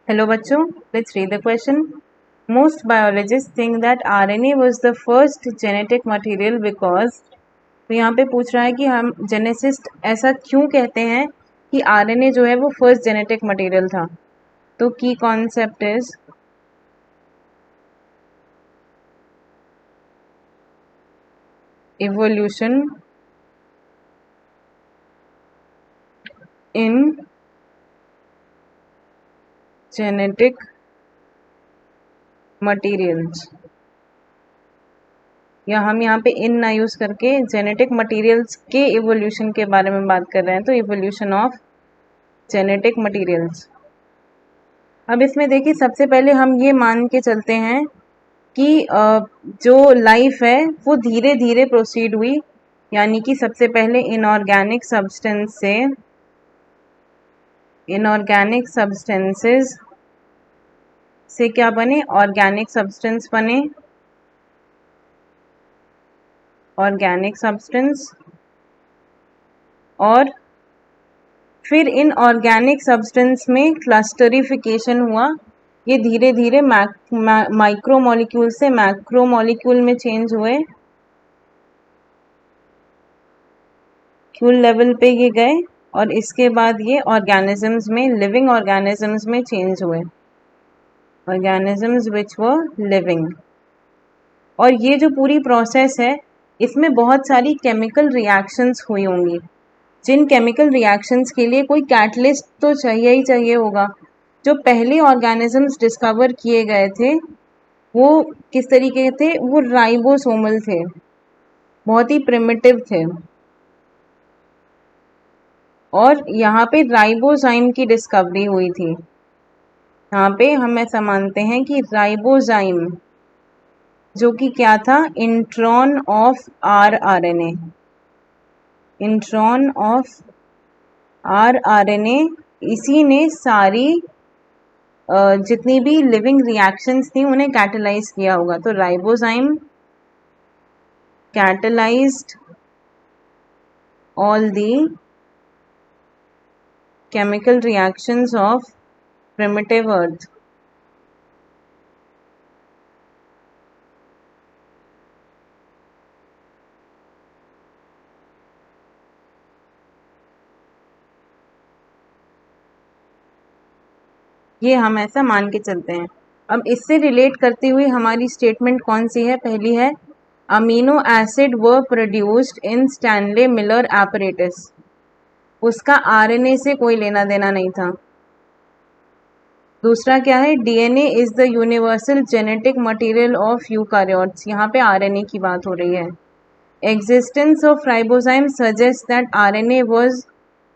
Hello बच्चों, let's read the question. Most biologists think that RNA was the first genetic material because तो यहाँ पे पूछ रहा है कि हम जेनेसिस्ट ऐसा क्यों कहते हैं कि RNA जो है वो फर्स्ट जेनेटिक मटेरियल था. तो की concept is evolution in genetic materials, या हम यहाँ पे इन ना यूज करके जेनेटिक मटेरियल्स के इवोल्यूशन के बारे में बात कर रहे हैं. तो इवोल्यूशन ऑफ जेनेटिक मटेरियल्स. अब इसमें देखिए, सबसे पहले हम ये मान के चलते हैं कि जो लाइफ है वो धीरे धीरे प्रोसीड हुई, यानी कि सबसे पहले इनऑर्गेनिक सब्सटेंसेस से क्या बने, ऑर्गेनिक सब्सटेंस बने, ऑर्गेनिक सब्सटेंस. और फिर इन ऑर्गेनिक सब्सटेंस में क्लस्टरिफिकेशन हुआ. ये धीरे धीरे माइक्रो मॉलिक्यूल से मैक्रो मॉलिक्यूल में चेंज हुए, क्यूल लेवल पे ये गए, और इसके बाद ये ऑर्गेनिजम्स में, लिविंग ऑर्गेनिजम्स में चेंज हुए, ऑर्गेनिजम्स विच वर लिविंग. और ये जो पूरी प्रोसेस है इसमें बहुत सारी केमिकल रिएक्शंस हुई होंगी, जिन केमिकल रिएक्शंस के लिए कोई कैटलिस्ट तो चाहिए ही चाहिए होगा. जो पहले ऑर्गेनिजम्स डिस्कवर किए गए थे वो किस तरीके थे, वो राइबोसोमल थे, बहुत ही प्रिमिटिव थे. और यहाँ पे राइबोजाइम की डिस्कवरी हुई थी. यहाँ पे हम ऐसा मानते हैं कि राइबोजाइम जो कि क्या था, intron of RNA, intron of RNA, इसी ने सारी जितनी भी लिविंग रिएक्शंस थी उन्हें कैटलाइज किया होगा. तो ribozyme catalysed all the chemical reactions of primitive earth. ये हम ऐसा मान के चलते हैं. अब इससे रिलेट करती हुई हमारी स्टेटमेंट कौन सी है, पहली है amino acid were produced in Stanley Miller apparatus. उसका आरएनए से कोई लेना देना नहीं था. दूसरा क्या है, DNA is the universal genetic material of eukaryotes. यहाँ पे आरएनए की बात हो रही है. Existence of ribozyme suggest that RNA was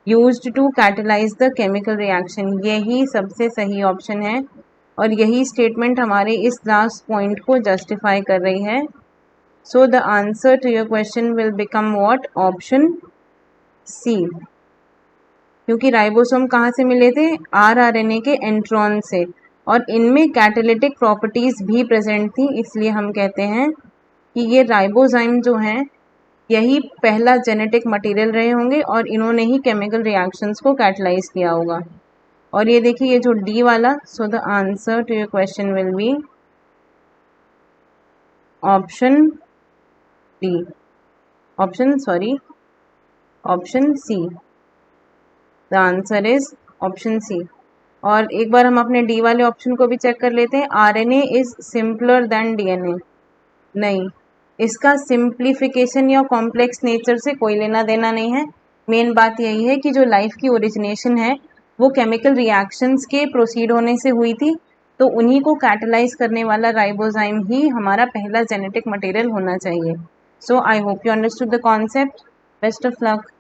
used to catalyse the chemical reaction. यही सबसे सही ऑप्शन है और यही स्टेटमेंट हमारे इस लास्ट पॉइंट को जस्टिफाई कर रही है. So the answer to your question will become what, option C. क्योंकि राइबोसोम कहाँ से मिले थे, आरएनए के एंट्रॉन से, और इनमें कैटालिटिक प्रॉपर्टीज भी प्रेजेंट थी. इसलिए हम कहते हैं कि ये राइबोजाइम जो हैं यही पहला जेनेटिक मटेरियल रहे होंगे और इन्होंने ही केमिकल रिएक्शंस को कैटलाइज किया होगा. और ये देखिए, ये जो डी वाला, so the answer to your question will be option D, option C. The answer is option C. और एक बार हम अपने डी वाले ऑप्शन को भी चेक कर लेते हैं. RNA is simpler than DNA. नहीं, इसका सिंप्लीफिकेशन या कॉम्प्लेक्स नेचर से कोई लेना देना नहीं है. मेन बात यही है कि जो लाइफ की ओरिजिनेशन है वो केमिकल रिएक्शंस के प्रोसीड होने से हुई थी, तो उन्हीं को कैटलाइज करने वाला राइबोजाइम ही हमारा पहला जेनेटिक मटेरियल होना चाहिए. So I hope you understood the concept. Best of luck.